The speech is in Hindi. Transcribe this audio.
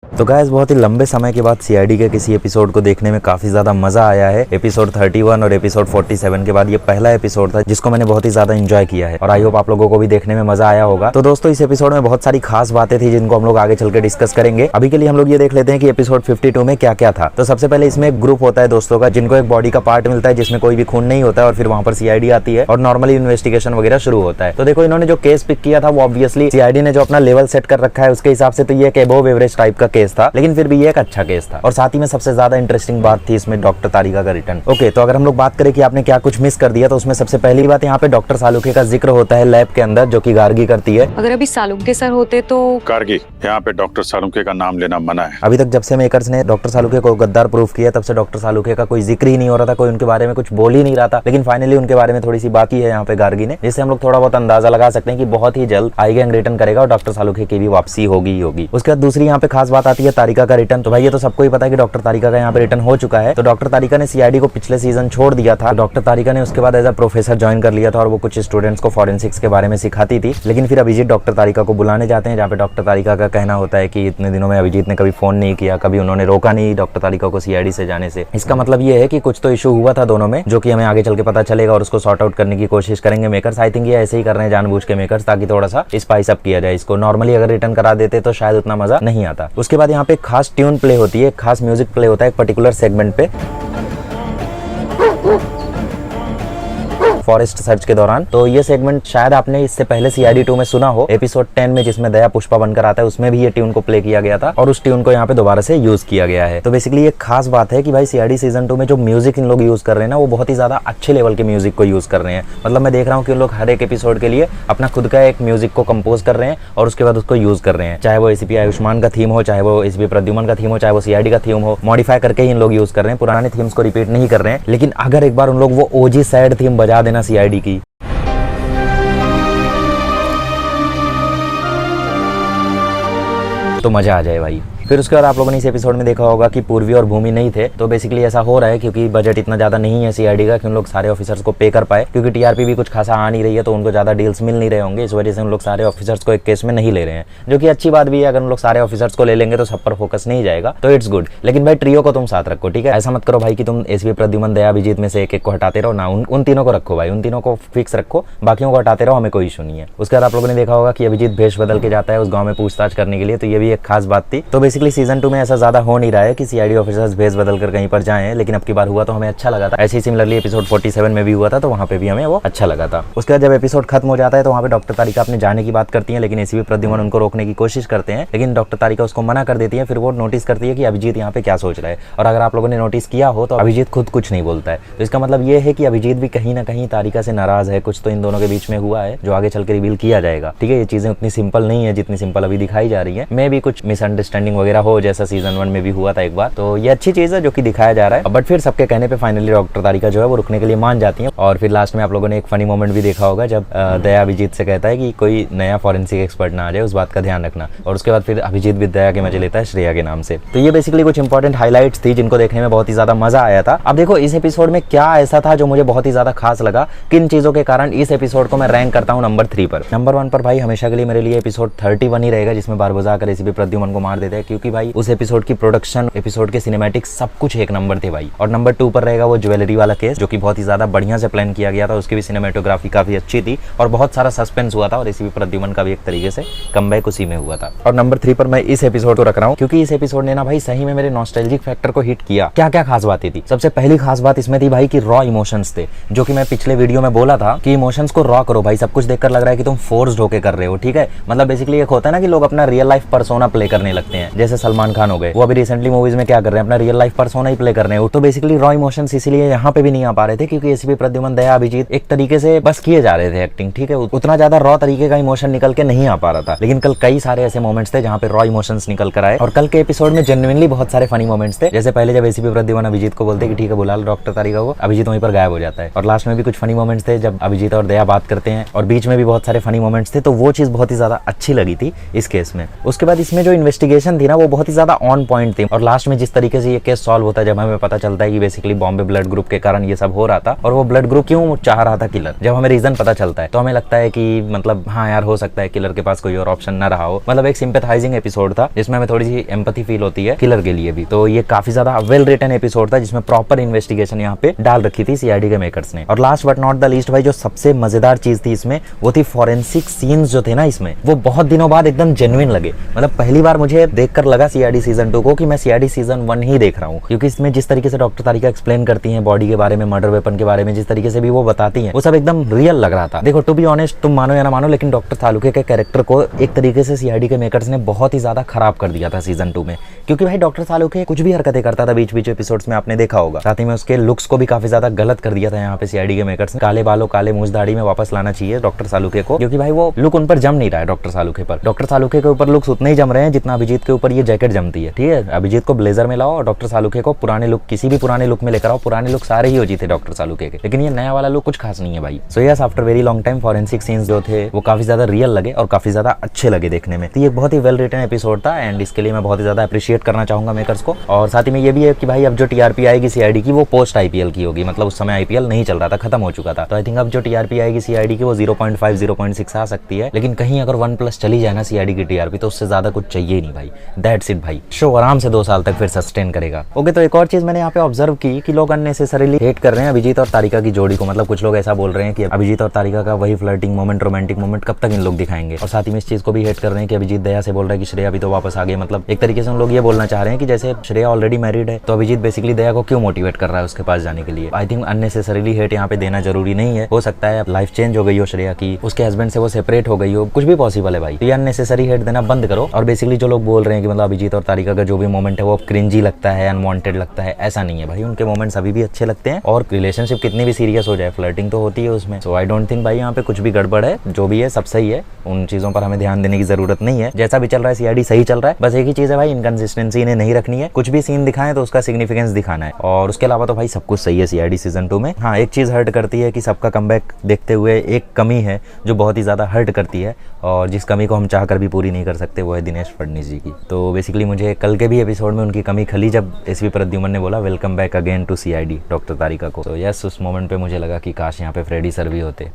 तो गाइस बहुत ही लंबे समय के बाद सीआईडी के किसी एपिसोड को देखने में काफी ज्यादा मजा आया है। एपिसोड 31 और एपिसोड 47 के बाद ये पहला एपिसोड था जिसको मैंने बहुत ही ज्यादा एंजॉय किया है और आई होप आप लोगों को भी देखने में मजा आया होगा। तो दोस्तों इस एपिसोड में बहुत सारी खास बातें थी जिनको हम लोग आगे चल के डिस्कस करेंगे। अभी के लिए हम लोग ये देख लेते हैं कि एपिसोड 52 में क्या क्या था। तो सबसे पहले इसमें एक ग्रुप होता है दोस्तों का जिनको एक बॉडी का पार्ट मिलता है जिसमें कोई भी खून नहीं होता है और फिर वहां पर सीआईडी आती है और नॉर्मली इन्वेस्टिगेशन वगैरह शुरू होता है। तो देखो इन्होंने जो केस पिक किया था वो ऑब्वियसली सीआईडी ने जो अपना लेवल सेट कर रखा है उसके हिसाब से तो ये एक एबोव एवरेज टाइप का केस था, लेकिन फिर भी एक अच्छा केस था। और साथ ही में सबसे ज्यादा इंटरेस्टिंग बात थी इसमें डॉक्टर तारिका का रिटर्न। ओके, तो अगर हम लोग बात करें कि आपने क्या कुछ मिस कर दिया तो उसमें सबसे पहली बात यहाँ पे डॉक्टर सालुखे का जिक्र होता है लैब के अंदर, जो कि गार्गी करती है। अगर अभी सालुखे सर होते तो गार्गी, यहाँ पे डॉक्टर सालुखे का नाम लेना मना है। अभी तक जब से मेकर्स ने डॉक्टर सालुखे को गद्दार प्रूफ किया तब से डॉक्टर सालुखे का कोई जिक्र ही नहीं हो रहा था, कोई उनके बारे में कुछ बोल ही नहीं रहा था। लेकिन फाइनली उनके बारे में थोड़ी सी बात की है यहाँ पे गार्गी ने, जिससे हम लोग थोड़ा बहुत अंदाजा लगा सकते हैं कि बहुत ही जल्द आई गैंग रिटर्न करेगा और डॉक्टर सालुखे की भी वापसी होगी ही होगी। उसके बाद दूसरी यहाँ पे खास बात आती है तारिका का रिटर्न। तो भाई ये तो सबको ही पता है कि डॉक्टर तारिका का यहाँ पे रिटर्न हो चुका है। तो डॉक्टर तारिका ने सीआईडी को पिछले सीजन छोड़ दिया था। डॉक्टर तारिका ने उसके बाद एज अ प्रोफेसर ज्वाइन कर लिया था और वो कुछ स्टूडेंट्स को फॉरेंसिक्स के बारे में सिखाती थी। लेकिन फिर अभिजीत डॉक्टर तारिका को बुलाने जाते हैं, जहाँ पे डॉक्टर तारिका का कहना होता है कि इतने दिनों में अभिजीत ने कभी फोन नहीं किया, कभी उन्होंने रोका नहीं डॉक्टर तारिका को सीआईडी से जाने से। इसका मतलब ये है कि कुछ तो इशू हुआ था दोनों में, जो कि हमें आगे चल के पता चलेगा और उसको सॉर्ट आउट करने की कोशिश करेंगे मेकर्स। आई थिंक ये ऐसे ही कर रहे हैं जानबूझ के मेकर्स, ताकि थोड़ा सा स्पाइस अप किया जाए इसको। नॉर्मली अगर रिटर्न करा देते तो शायद उतना मजा नहीं आता। उसके बाद यहाँ पे खास ट्यून प्ले होती है, खास म्यूजिक प्ले होता है एक पर्टिकुलर सेगमेंट पे फॉरेस्ट सर्च के दौरान। तो ये सेगमेंट शायद आपने इससे पहले सीआईडी 2 में सुना हो, एपिसोड 10 में जिसमें दया पुष्पा बनकर आता है, उसमें भी ये ट्यून को प्ले किया गया था और उस ट्यून को यहाँ पे दोबारा से यूज किया गया है। तो बेसिकली एक खास बात है कि भाई सीआईडी सीजन 2 में जो म्यूजिक इन लोग यूज कर रहे हैं ना, वो बहुत ही ज्यादा अच्छे लेवल के म्यूजिक को यूज कर रहे हैं। मतलब मैं देख रहा हूँ कि लोग हर एक एपिसोड के लिए अपना खुद का एक म्यूजिक को कंपोज कर रहे हैं और उसके बाद उसको यूज कर रहे हैं। चाहे वो एसीपी आयुष्मान का थीम हो, चाहे वो एसीपी प्रद्युमन का थीम हो, चाहे वो सीआईडी का थीम हो, मॉडिफाई करके ही इन लोग यूज कर रहे हैं। पुराने थीम्स को रिपीट नहीं कर रहे हैं। लेकिन अगर एक बार उन लोग वो ओजी सैड थीम बजा देना सीआईडी की, तो मजा आ जाए भाई। फिर उसके बाद आप लोगों ने इस एपिसोड में देखा होगा कि पूर्वी और भूमि नहीं थे। तो बेसिकली ऐसा हो रहा है क्योंकि बजट इतना ज्यादा नहीं है सीआईडी का कि उन लोग सारे ऑफिसर्स को पे कर पाए, क्योंकि टीआरपी भी कुछ खासा आ नहीं रही है तो उनको ज्यादा डील्स मिल नहीं रहे होंगे। इस वजह से उन लोग सारे ऑफिसर्स को एक केस में नहीं ले रहे हैं, जो कि अच्छी बात भी है। अगर उन लोग सारे ऑफिसर्स को ले लेंगे तो सब पर फोकस नहीं जाएगा, तो इट्स गुड। लेकिन भाई ट्रियो को तुम साथ रखो, ठीक है। ऐसा मत करो भाई कि तुम एसीपी प्रद्युमन दया अभिजीत में से एक एक को हटाते रहो ना, उन तीनों को रखो भाई, उन तीनों को फिक्स रखो, बाकियों को हटाते रहो, हमें कोई इशू नहीं है। उसके बाद आप लोगों ने देखा होगा कि अभिजीत भेष बदल के जाता है उस गाँव में पूछताछ करने के लिए, तो ये भी एक खास बात थी। तो बेसिकली सीजन 2 में ऐसा ज्यादा हो नहीं रहा है कि सीआईडी ऑफिसर्स भेस बदल कर कहीं पर जाएं, लेकिन अब की बार हुआ तो हमें अच्छा लगा था। ऐसे ही सिमिलरली एपिसोड 47 में भी हुआ था, तो वहां पे भी हमें वो अच्छा लगा था। उसके बाद जब एपिसोड खत्म हो जाता है तो वहां पे डॉक्टर तारिका अपने जाने की बात करती है, लेकिन एसीपी प्रद्युमन उनको रोकने की कोशिश करते हैं, लेकिन डॉक्टर तारिका उसको मना कर देती है। फिर वो नोटिस करती है कि अभिजीत यहाँ पे क्या सोच रहा है, और अगर आप लोगों ने नोटिस किया हो तो अभिजीत खुद कुछ नहीं बोलता है। तो इसका मतलब ये है कि अभिजीत भी कहीं ना कहीं तारिका से नाराज है, कुछ तो इन दोनों के बीच में हुआ है जो आगे चल के रिवील किया जाएगा, ठीक है। ये चीजें उतनी सिंपल नहीं है जितनी सिंपल अभी दिखाई जा रही है। मे भी कुछ मिसअंडरस्टैंडिंग वगैरह हो, जैसा सीजन 1 में भी हुआ था एक बार। तो ये अच्छी चीज है जो कि दिखाया जा रहा है। बट फिर सबके कहने पे फाइनली डॉक्टर तारिका जो है वो रुकने के लिए मान जाती है। और फिर लास्ट में आप लोगों ने एक फनी मोमेंट भी देखा होगा जब दया अभिजीत से कहता है कि कोई नया फॉरेंसिक एक्सपर्ट ना आ जाए, उस बात का ध्यान रखना। और उसके बाद फिर अभिजीत भी दया के मजे लेता है श्रेया के नाम से। तो ये बेसिकली कुछ इंपॉर्टेंट हाईलाइट्स थी जिनको देखने में बहुत ही ज्यादा मजा आया था। अब देखो इस एपिसोड में क्या ऐसा था जो मुझे बहुत ही ज्यादा खास लगा, किन चीजों के कारण इस एपिसोड को मैं रैंक करता हूँ नंबर 3 पर। नंबर 1 पर भाई हमेशा के लिए मेरे लिए एपिसोड 31 ही रहेगा, जिसमें बारबोजा आकर एसीपी प्रद्युमन को मार देता है, क्योंकि भाई उस एपिसोड की प्रोडक्शन, एपिसोड के सिनेमैटिक्स सब कुछ एक नंबर थे भाई। और नंबर 2 पर रहेगा वो ज्वेलरी वाला केस, जो कि बहुत ही ज्यादा बढ़िया से प्लान किया गया था। उसकी भी सिनेमेटोग्राफी काफी अच्छी थी और बहुत सारा सस्पेंस हुआ था, और एसीपी प्रद्युमन का भी एक तरीके से कमबैक उसी में हुआ था। और नंबर 3 पर मैं इस एपिसोड को रख रहा हूँ क्योंकि इस एपिसोड ने ना भाई सही में मेरे नॉस्टैल्जिक फैक्टर को हिट किया। क्या क्या खास बातें थी? सबसे पहली खास बात इसमें थी भाई कि रॉ इमोशंस थे, जो कि मैं पिछले वीडियो में बोला था कि इमोशंस को रॉ करो भाई। सब कुछ देखकर लग रहा है कि तुम फोर्स्ड होके कर रहे हो, ठीक है। मतलब बेसिकली एक होता है ना कि लोग अपना रियल लाइफ पर्सोना प्ले करने लगते हैं, जैसे सलमान खान हो गए, वो अभी रिसेंटली मूवीज में क्या कर रहे हैं, अपना रियल लाइफ पर्सोना ही प्ले कर रहे हैं। तो बेसिकली रॉ इमोशंस इसीलिए यहाँ पे भी नहीं आ पा रहे थे क्योंकि एसीपी प्रद्युमन दया अभिजीत एक तरीके से बस किए जा रहे थे एक्टिंग, ठीक है। उतना ज्यादा रॉ तरीके का इमोशन निकल के नहीं आ पा रहा था। लेकिन कल कई सारे ऐसे मोमेंट्स थे जहाँ पे रॉ इमोशंस निकल कर आए, और कल के एपिसोड में जेन्युइनली बहुत सारे फनी मोमेंट्स थे। जैसे पहले जब एसीपी प्रद्युमन अभिजीत को बोलते कि ठीक है बुला लो डॉक्टर तारिका को, अभिजीत वहीं पर गायब हो जाता है। और लास्ट में भी कुछ फनी मोमेंट्स थे जब अभिजीत और दया बात करते हैं, और बीच में भी बहुत सारे फनी मोमेंट्स थे। तो वो चीज बहुत ही ज्यादा अच्छी लगी थी इस केस में। उसके बाद इसमें जो इन्वेस्टिगेशन थी ना ना वो बहुत ही ज्यादा ऑन पॉइंट थी। और लास्ट में जिस तरीके से ये केस सॉल्व होता है, जब हमें पता चलता है कि बेसिकली बॉम्बे ब्लड ग्रुप के कारण ये सब हो रहा था, और वो ब्लड ग्रुप क्यों चाह रहा था किलर, जब हमें रीजन पता चलता है तो हमें लगता है कि मतलब हाँ यार, हो सकता है किलर के पास कोई और ऑप्शन ना रहा हो। मतलब एक सिंपैथाइजिंग एपिसोड था जिसमें हमें थोड़ी सी एम्पैथी फील होती है किलर के लिए भी। तो ये काफी ज्यादा वेल रिटन एपिसोड था जिसमें प्रॉपर इन्वेस्टिगेशन यहाँ पे डाल रखी थी सीआईडी के मेकर्स ने। और last but not the least भाई, जो सबसे मजेदार चीज थी इसमें वो थी फॉरेंसिक सीन्स जो थे ना इसमें, वो बहुत दिनों बाद एकदम जेन्युइन लगे। मतलब पहली बार मुझे देखकर लगा सीआईडी सीजन 2 को कि मैं सीआईडी सीजन 1 ही देख रहा हूँ, क्योंकि इसमें जिस तरीके से डॉक्टर तारिका एक्सप्लेन करती हैं बॉडी के बारे में, मर्डर वेपन के बारे में, जिस तरीके से भी वो बताती हैं, वो सब एकदम रियल लग रहा था। देखो टू बी ऑनेस्ट, तुम मानो या ना मानो, लेकिन डॉक्टर सालुके के कैरेक्टर को एक तरीके से सीआईडी के मेकर्स ने बहुत ही ज्यादा खराब कर दिया था सीजन 2 में। क्योंकि भाई डॉक्टर सालुके कुछ भी हरकतें करता था बीच बीच एपिसोड्स में, आपने देखा होगा। साथ ही में उसके लुक्स को भी काफी ज्यादा गलत कर दिया था यहाँ पे सीआईडी के मेकर्स ने। काले बालों काले मूंछ दाढ़ी में वापस लाना चाहिए डॉक्टर सालुके को, क्योंकि भाई वो लुक उन पर जम नहीं रहा है डॉक्टर सालुके पर। डॉक्टर सालुके के ऊपर लुक्स उतने ही जम रहे हैं जितना अभिजीत के ऊपर ये जैकेट जमती है। ठीक है, अभिजीत को ब्लेजर में लाओ और डॉक्टर सालुके को पुराने लुक, किसी भी पुराने लुक में लेकर आओ, पुराने लुक सारे ही हो जीते डॉक्टर सालुके के, लेकिन ये नया वाला लुक कुछ खास नहीं है भाई। So yes, after very long time forensic scenes जो थे वो काफी ज्यादा रियल लगे और काफी ज्यादा अच्छे लगे देखने में। तो ये बहुत ही वेल रिटन एपिसोड था एंड इसके लिए मैं बहुत ही ज्यादा अप्रिशिएट करना चाहूंगा मेकर्स को। और साथ ही में ये भी है कि भाई अब जो टीआरपी आएगी सीआईडी की वो पोस्ट आईपीएल की होगी, मतलब उस समय आईपीएल नहीं चल रहा था, खत्म हो चुका था। तो आई थिंक अब जो टीआरपी आएगी सीआईडी की वो 0.5 0.6 आ सकती है, लेकिन कहीं अगर 1+ चली जाए ना सीआईडी की टीआरपी तो उससे ज्यादा कुछ चाहिए नहीं भाई। दैट्स इट भाई, शो आराम से 2 साल तक फिर सस्टेन करेगा। ओके, तो एक और चीज मैंने यहाँ पे ऑब्जर्व की कि लोग अननेसेसरीली हेट कर रहे हैं अभिजीत और तारिका की जोड़ी को। मतलब कुछ लोग ऐसा बोल रहे हैं कि अभिजीत और तारिका का वही फ्लर्टिंग मोमेंट, रोमांटिक मोमेंट कब तक इन लोग दिखाएंगे। और साथ ही में इस चीज को भी हेट कर रहे हैं कि अभिजीत दया से बोल रहा है कि श्रेया भी तो वापस आ गई। मतलब एक तरीके से उन लोग ये बोलना चाह रहे हैं कि जैसे श्रेया ऑलरेडी मैरिड है तो अभिजीत बेसिकली दया को क्यों मोटिवेट कर रहा है उसके पास जाने के लिए। आई थिंक अननेसेसरीली हेट यहाँ पे देना जरूरी नहीं है। हो सकता है लाइफ चेंज हो गई हो श्रेया की, उसके हस्बैंड से वो सेपरेट हो गई हो, कुछ भी पॉसिबल है भाई। तो ये अननेसेसरी हेट देना बंद करो। और बेसिकली जो लोग बोल रहे हैं कि मतलब अभिजीत और तारिका का जो भी मोमेंट है वो क्रिंजी लगता है, अनवांटेड लगता है, ऐसा नहीं है भाई। उनके मोमेंट्स अभी भी अच्छे लगते हैं और रिलेशनशिप कितनी भी सीरियस हो जाए, फ्लर्टिंग तो होती है उसमें। सो आई डोंट थिंक भाई यहाँ पे कुछ भी गड़बड़ है। जो भी है सब सही है, उन चीजों पर हमें ध्यान देने की जरूरत नहीं है। जैसा भी चल रहा है सीआईडी सही चल रहा है। बस एक ही चीज है भाई, इनकंसिस्टेंसी इन्हें नहीं रखनी है। कुछ भी सीन दिखाएं तो उसका सिग्निफिकेंस दिखाना है, और उसके अलावा तो भाई सब कुछ सही है सीआईडी सीजन 2 में। हाँ, एक चीज हर्ट करती है कि सबका कमबैक देखते हुए एक कमी है जो बहुत ही ज्यादा हर्ट करती है, और जिस कमी को हम चाहकर भी पूरी नहीं कर सकते वो है दिनेश फडणवीस जी की। तो बेसिकली मुझे कल के भी एपिसोड में उनकी कमी खली जब एसवी प्रद्युमन ने बोला welcome back again to CID doctor Tarika को। तो यस, उस मोमेंट पे मुझे लगा कि काश यहाँ पे फ्रेडी सर भी होते।